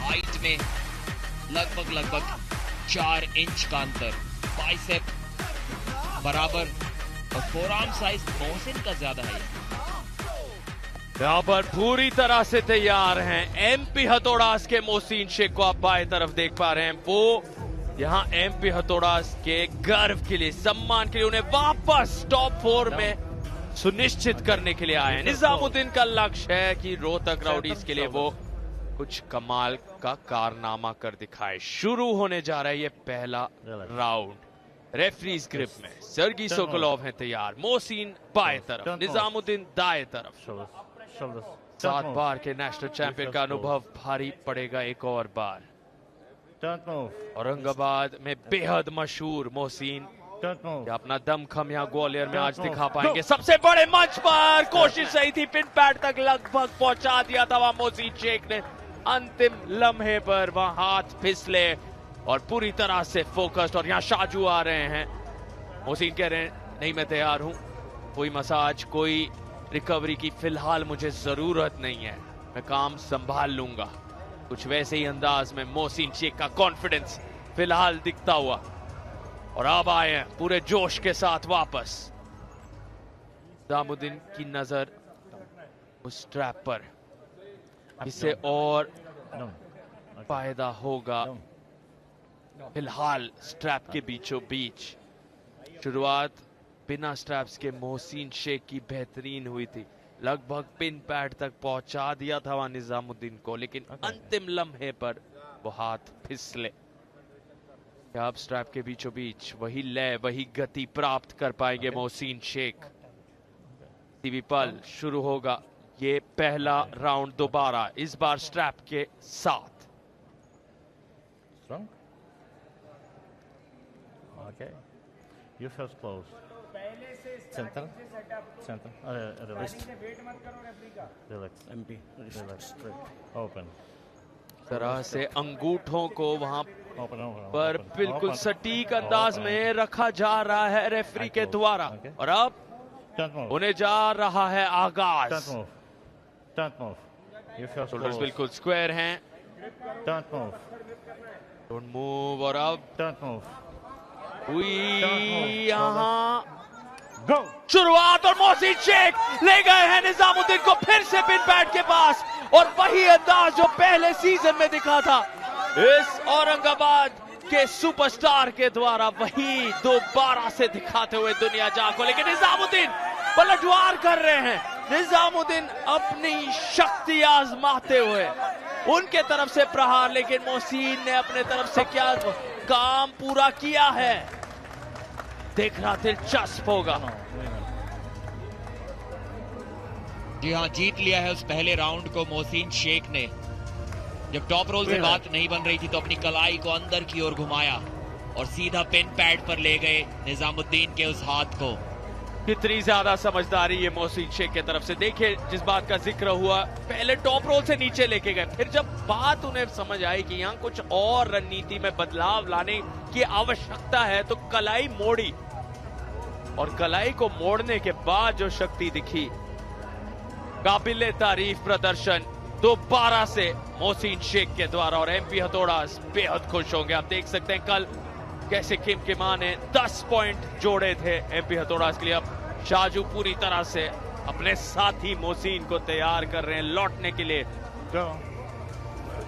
Height में लगभग 4 inch का अंतर, बाइसेप बराबर और फोरआर्म साइज मोहसिन का ज्यादा है। यहाँ पर पूरी तरह से तैयार हैं एमपी हथौड़ास के मोहसिन शेख को आप बाएं तरफ देख पा रहे हैं। वो यहाँ एमपी हथौड़ास के गर्व के लिए, सम्मान के लिए, उन्हें वापस टॉप 4 में सुनिश्चित करने के लिए आए हैं। निजामुद्दीन का लक्ष्य है कि रोहतक राउडीज के लिए वो कुछ कमाल का कारनामा कर दिखाए। शुरू होने जा रहा है ये पहला राउंड। रेफरीज ग्रिप में सर्गी सोकोलोव हैं तैयार। मोहसिन बाएं तरफ, निजामुद्दीन दाएं तरफ। 7 बार के नेशनल चैंपियन का अनुभव भारी पड़ेगा एक और बार। औरंगाबाद में बेहद मशहूर मोहसिन अपना दमखम यहाँ ग्वालियर में आज दिखा पाएंगे। सबसे बड़े मंच पर कोशिश सही थी, पिन पैड तक लगभग पहुंचा दिया था वहां मोहसिन शेख ने। अंतिम लम्हे पर वहां हाथ फिसले और पूरी तरह से फोकस्ड। और यहाँ शाजू आ रहे हैं। मोहसिन कह रहे हैं नहीं, मैं तैयार हूं, कोई मसाज, कोई रिकवरी की फिलहाल मुझे जरूरत नहीं है, मैं काम संभाल लूंगा। कुछ वैसे ही अंदाज में मोहसिन शेख का कॉन्फिडेंस फिलहाल दिखता हुआ। और अब आए हैं पूरे जोश के साथ वापस। निजामुद्दीन की नजर उस स्ट्रैप पर, इससे और फायदा होगा। फिलहाल स्ट्रैप के बीचों बीच शुरुआत बिना स्ट्रैप्स के मोहसिन शेख की बेहतरीन हुई थी। लगभग पिन पैड तक पहुंचा दिया था वहां निजामुद्दीन को, लेकिन अंतिम लम्हे पर वो हाथ फिसले। अब स्ट्रैप के बीचों बीच वही लय, वही गति प्राप्त कर पाएंगे मोहसिन शेख। टीवी पल शुरू होगा ये पहला राउंड दोबारा, इस बार स्ट्रैप के साथ। Okay. You first close. Center. Relax. Relax. MP. Relax. Open. तरह से अंगूठों को वहां पर बिल्कुल सटीक अंदाज में रखा जा रहा है रेफरी के द्वारा। और अब उन्हें जा रहा है आगाज। शोल्डर्स बिल्कुल स्क्वायर हैं। Don't move. और अब हुई यहाँ शुरुआत और मोहसिन शेख ले गए हैं निजामुद्दीन को फिर से पिन पैड के पास। और वही अंदाज जो पहले सीजन में दिखा था इस औरंगाबाद के सुपरस्टार के द्वारा, वही दोबारा से दिखाते हुए दुनिया जाग को। लेकिन निजामुद्दीन पलटवार कर रहे हैं। निजामुद्दीन अपनी शक्ति आजमाते हुए उनके तरफ से प्रहार, लेकिन मोहसिन ने अपने तरफ से क्या काम पूरा किया है देखना दिलचस्प होगा। जी हाँ, जीत लिया है उस पहले राउंड को मोहसिन शेख ने। जब टॉप रोल से बात नहीं बन रही थी तो अपनी कलाई को अंदर की ओर घुमाया और सीधा पिन पैड पर ले गए निजामुद्दीन के उस हाथ को। कितनी ज्यादा समझदारी ये मोहसिन शेख की तरफ से। देखिए जिस बात का जिक्र हुआ, पहले टॉप रोल से नीचे लेके गए, फिर जब बात उन्हें समझ आई कि यहाँ कुछ और रणनीति में बदलाव लाने की आवश्यकता है तो कलाई मोड़ी। और कलाई को मोड़ने के बाद जो शक्ति दिखी, काबिले तारीफ प्रदर्शन दोबारा से मोहसिन शेख के द्वारा। और एमपी हथौड़ास बेहद खुश होंगे। आप देख सकते हैं कल कैसे किमकिमा ने 10 पॉइंट जोड़े थे एमपी हथौड़ास के लिए। अब शाजू पूरी तरह से अपने साथी मोहसिन को तैयार कर रहे हैं लौटने के लिए।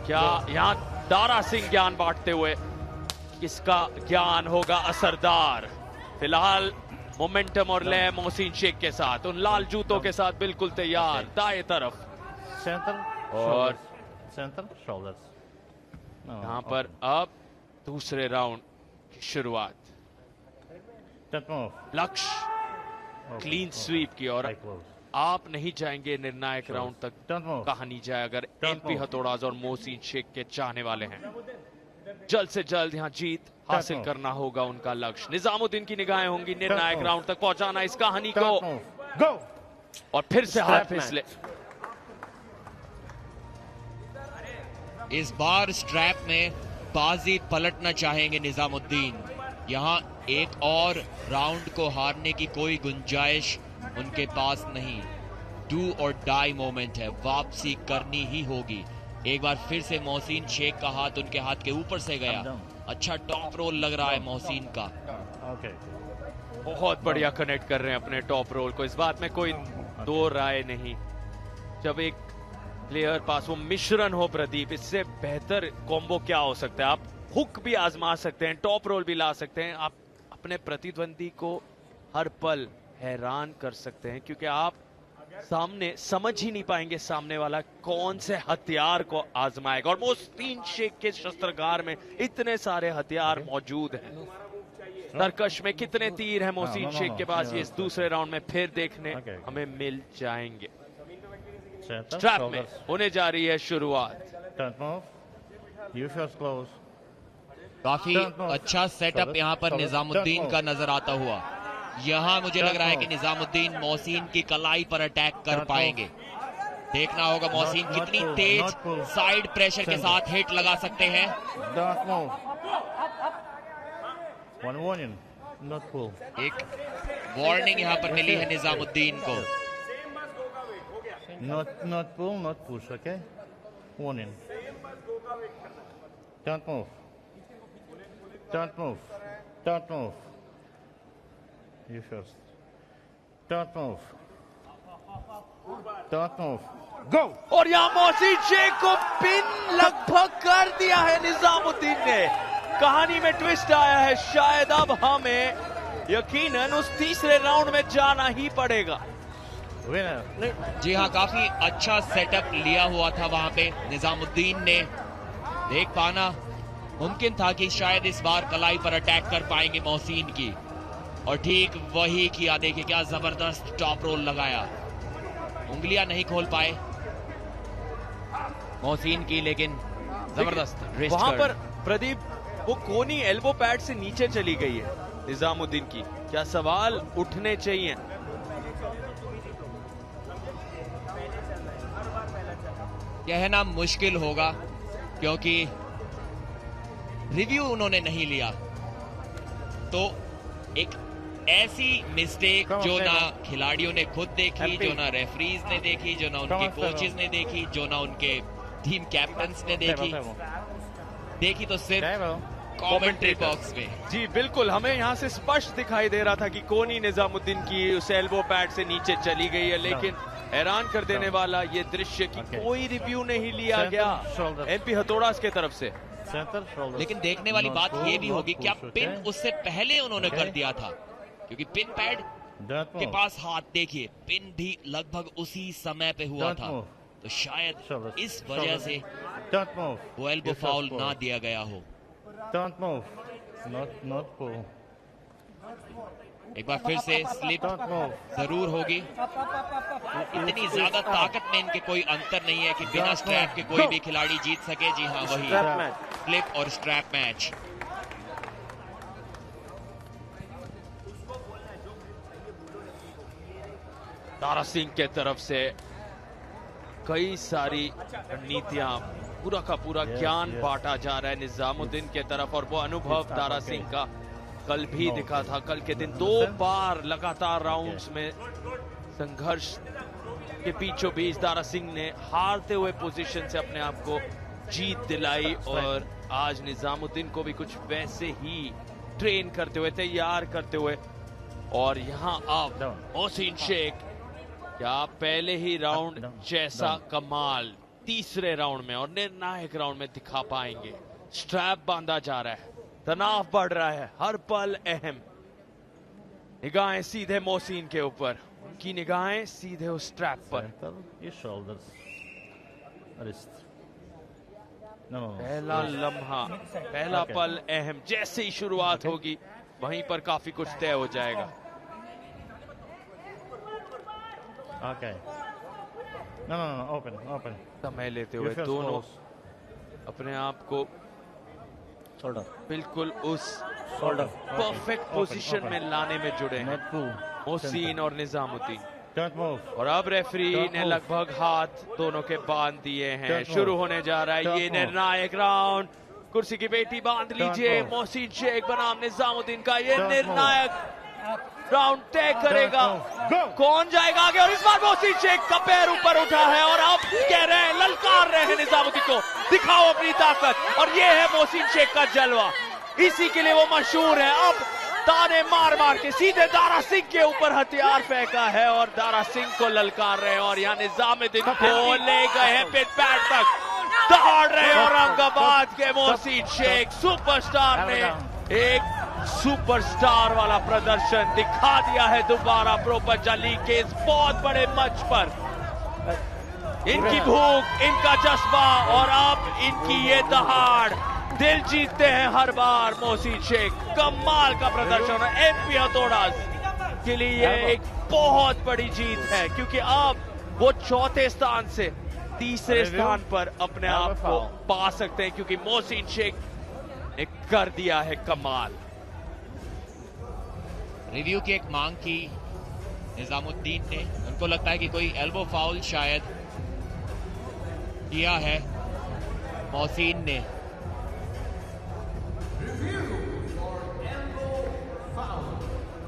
क्या यहाँ दारा सिंह ज्ञान बांटते हुए, किसका ज्ञान होगा असरदार? फिलहाल मोमेंटम और लय मोहसिन शेख के साथ, उन लाल जूतों के साथ बिल्कुल तैयार। दाएं तरफ और यहाँ पर अब दूसरे राउंड की शुरुआत। लक्ष्य क्लीन स्वीप की। और आप नहीं जाएंगे निर्णायक राउंड तक, कहा नहीं जाए अगर एमपी हथौड़ास और मोहसिन शेख के चाहने वाले हैं। जल्द से जल्द यहाँ जीत हासिल करना होगा उनका लक्ष्य। निजामुद्दीन की निगाहें होंगी निर्णायक राउंड तक पहुंचाना इस कहानी को। और फिर से हाथ फिसले। इस बार स्ट्रैप में बाजी पलटना चाहेंगे निजामुद्दीन। यहां एक और राउंड को हारने की कोई गुंजाइश उनके पास नहीं। डू और डाई मोमेंट है, वापसी करनी ही होगी। एक बार फिर से मोहसिन शेख का हाथ उनके हाथ के ऊपर से गया। अच्छा टॉप रोल लग रहा है मोहसिन का। Okay. बहुत बढ़िया कनेक्ट कर रहे हैं अपने टॉप रोल को, इस बात में कोई दो राय नहीं। जब एक प्लेयर पास वो मिश्रण हो प्रदीप, इससे बेहतर कॉम्बो क्या हो सकता है। आप हुक भी आजमा सकते हैं, टॉप रोल भी ला सकते हैं, आप अपने प्रतिद्वंदी को हर पल हैरान कर सकते हैं, क्योंकि आप सामने समझ ही नहीं पाएंगे सामने वाला कौन से हथियार को आजमाएगा। और मोहसिन शेख के शस्त्रागार में इतने सारे हथियार मौजूद हैं। तरकश में कितने तीर हैं मोहसिन शेख के पास, ये इस दूसरे राउंड में फिर देखने हमें मिल जाएंगे। स्ट्रैप में होने जा रही है शुरुआत। काफी अच्छा सेटअप यहाँ पर निजामुद्दीन का नजर आता हुआ। यहाँ मुझे लग रहा है कि निजामुद्दीन मोहसिन की कलाई पर अटैक कर पाएंगे। देखना होगा मोहसिन कितनी तेज साइड प्रेशर के साथ हिट लगा सकते हैं। एक वार्निंग यहाँ पर मिली है निजामुद्दीन को। Not pull, not push, okay? Warning. Don't move. Don't move. Don't move. You first. Don't move. Don't move. Go! और यहाँ मोहसिन शेख को पिन लगभग कर दिया है निजामुद्दीन ने। कहानी में ट्विस्ट आया है, शायद अब हमें यकीनन उस तीसरे राउंड में जाना ही पड़ेगा। जी हाँ, काफी अच्छा सेटअप लिया हुआ था वहां पे निजामुद्दीन ने। देख पाना मुमकिन था कि शायद इस बार कलाई पर अटैक कर पाएंगे मोहसिन की, और ठीक वही किया। देखिए क्या जबरदस्त टॉप रोल लगाया। उंगलियां नहीं खोल पाए मोहसिन की, लेकिन जबरदस्त रिस्ट वहां पर गार्ड। प्रदीप वो कोनी एल्बो पैड से नीचे चली गई है निजामुद्दीन की। क्या सवाल उठने चाहिए। कहना मुश्किल होगा क्योंकि रिव्यू उन्होंने नहीं लिया। तो एक ऐसी मिस्टेक जो ना खिलाड़ियों ने खुद देखी, जो ना रेफरीज ने देखी, जो ना उनके कोचेस ने देखी, जो ना उनके टीम कैप्टन्स ने देखी तो सिर्फ कमेंट्री बॉक्स में। जी बिल्कुल, हमें यहाँ से स्पष्ट दिखाई दे रहा था कि कोनी निजामुद्दीन की उस एल्बो पैड से नीचे चली गई है, लेकिन हैरान कर देने वाला ये दृश्य कि कोई रिव्यू नहीं लिया गया एमपी हथौड़ास के तरफ से। लेकिन देखने वाली बात ये भी होगी क्या पिन उससे पहले उन्होंने कर दिया था, क्योंकि पिन पैड के पास हाथ देखिए, पिन भी लगभग उसी समय पे हुआ था। तो शायद इस वजह से वो एल्बो फाउल ना दिया गया हो। एक बार फिर से स्लिप जरूर होगी। इतनी ज्यादा ताकत में इनके कोई अंतर नहीं है कि बिना स्ट्रैप के कोई भी खिलाड़ी जीत सके। जी हाँ, वही स्लिप और स्ट्रैप मैच। तारा सिंह के तरफ से कई सारी नीतियां, पूरा का पूरा ज्ञान बांटा जा रहा है निजामुद्दीन के तरफ, और वो अनुभव तारा सिंह का कल भी दिखा था। कल के दिन 2 बार लगातार राउंड्स में संघर्ष के बीचों बीच तारा सिंह ने हारते हुए पोजीशन से अपने आप को जीत दिलाई, और आज निजामुद्दीन को भी कुछ वैसे ही ट्रेन करते हुए, तैयार करते हुए। और यहाँ अब मोहसिन शेख क्या पहले ही राउंड जैसा कमाल तीसरे राउंड में और निर्णायक राउंड में दिखा पाएंगे। स्ट्रैप बांधा जा रहा है, तनाव बढ़ रहा है, हर पल अहम। निगाहें सीधे मोहसिन के ऊपर, उनकी निगाहें सीधे उस स्ट्रैप पर। पहला लम्हा, पहला पल अहम। जैसे ही शुरुआत होगी वहीं पर काफी कुछ तय हो जाएगा। Okay. No, open. समय लेते हुए दोनों अपने आप को बिल्कुल उस परफेक्ट पोजीशन में लाने में जुड़े हैं मोहसिन और निजामुद्दीन। और अब रेफरी ने लगभग हाथ दोनों के बांध दिए हैं। शुरू होने जा रहा है ये निर्णायक राउंड। कुर्सी की बेटी बांध लीजिए। मोहसिन शेख बनाम निजामुद्दीन का ये निर्णायक राउंड तय करेगा। Go! कौन जाएगा आगे, और इस बार मोहसिन शेख का पैर ऊपर उठा है और अब कह रहे हैं, ललकार रहे हैं निजामुद्दीन को, दिखाओ अपनी ताकत। और ये है मोहसिन शेख का जलवा, इसी के लिए वो मशहूर है। अब ताने मार मार के सीधे दारा सिंह के ऊपर हथियार फेंका है और दारा सिंह को ललकार रहे हैं। और यहाँ निजामुद्दीन को ले गए हैं पिन पैड तक, दौड़ रहे हैं औरंगाबाद के मोहसिन शेख। सुपरस्टार ने एक सुपरस्टार वाला प्रदर्शन दिखा दिया है दोबारा प्रो पंजाली के इस बहुत बड़े मंच पर। इनकी भूख, इनका जज्बा और अब इनकी ये दहाड़, दिल जीतते हैं हर बार मोहसिन शेख। कमाल का प्रदर्शन है एमपी हथौड़ास के लिए, ये एक बहुत बड़ी जीत है क्योंकि अब वो चौथे स्थान से तीसरे स्थान पर अपने आप को पा सकते हैं क्योंकि मोहसिन शेख ने कर दिया है कमाल। रिव्यू की एक मांग की निजामुद्दीन ने, उनको लगता है कि कोई एल्बो फाउल शायद किया है मोहसिन ने।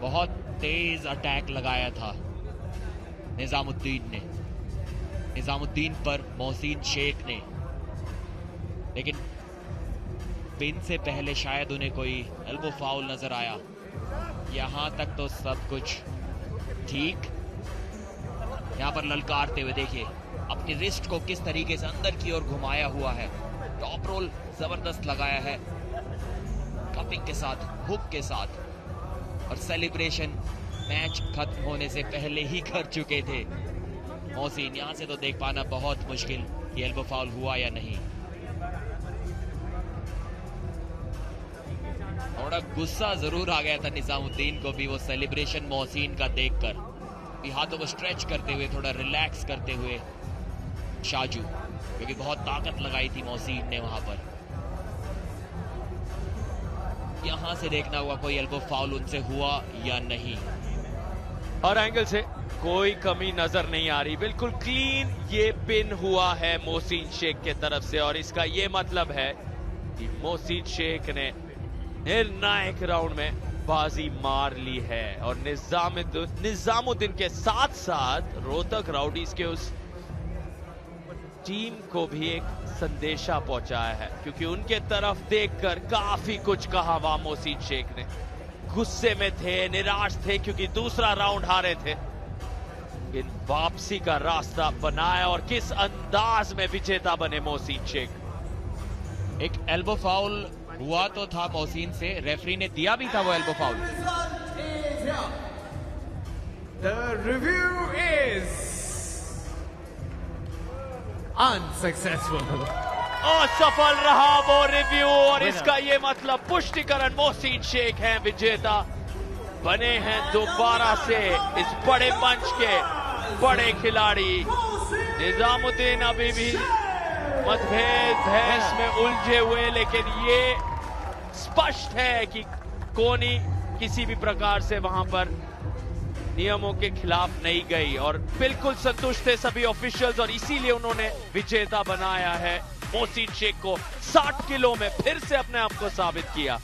बहुत तेज अटैक लगाया था निजामुद्दीन ने, निजामुद्दीन पर मोहसिन शेख ने, लेकिन पिन से पहले शायद उन्हें कोई एल्बो फाउल नजर आया। यहां तक तो सब कुछ ठीक। यहां पर ललकारते हुए देखिए अपनी रिस्ट को किस तरीके से अंदर की ओर घुमाया हुआ है। टॉप रोल जबरदस्त लगाया है कपिंग के साथ, हुक के साथ, और सेलिब्रेशन मैच खत्म होने से पहले ही कर चुके थे मोहसिन। यहां से तो देख पाना बहुत मुश्किल कि एल्बो फाउल हुआ या नहीं। थोड़ा गुस्सा जरूर आ गया था निजामुद्दीन को भी वो सेलिब्रेशन मोहसिन का देखकर, भी हाथों को स्ट्रेच करते हुए, थोड़ा रिलैक्स करते हुए शाजू, क्योंकि बहुत ताकत लगाई थी मोहसिन ने वहां पर। यहां से देखना हुआ कोई एल्बो फाउल उनसे हुआ या नहीं। और एंगल से कोई कमी नजर नहीं आ रही, बिल्कुल क्लीन ये पिन हुआ है मोहसिन शेख के तरफ से। और इसका ये मतलब है कि मोहसिन शेख ने निर्णायक राउंड में बाजी मार ली है और निजामुद्दीन के साथ साथ रोहतक राउडीज के उस टीम को भी एक संदेशा पहुंचाया है, क्योंकि उनके तरफ देखकर काफी कुछ कहा वहां मोहसिन शेख ने। गुस्से में थे, निराश थे क्योंकि दूसरा राउंड हारे थे, इन वापसी का रास्ता बनाया और किस अंदाज में विजेता बने मोहसिन शेख। एक एल्बो फाउल हुआ तो था मोहसिन से, रेफरी ने दिया भी था वो elbow foul. The review is unsuccessful. असफल रहा वो रिव्यू और इसका ये मतलब पुष्टिकरण मोहसिन शेख हैं विजेता, बने हैं दोबारा से इस बड़े मंच के बड़े खिलाड़ी। निजामुद्दीन अभी भी मतभेद बहस में उलझे हुए, लेकिन ये स्पष्ट है कि कोनी किसी भी प्रकार से वहां पर नियमों के खिलाफ नहीं गई और बिल्कुल संतुष्ट थे सभी ऑफिशियल्स, और इसीलिए उन्होंने विजेता बनाया है मोहसिन शेख को। 60 किलो में फिर से अपने आप को साबित किया।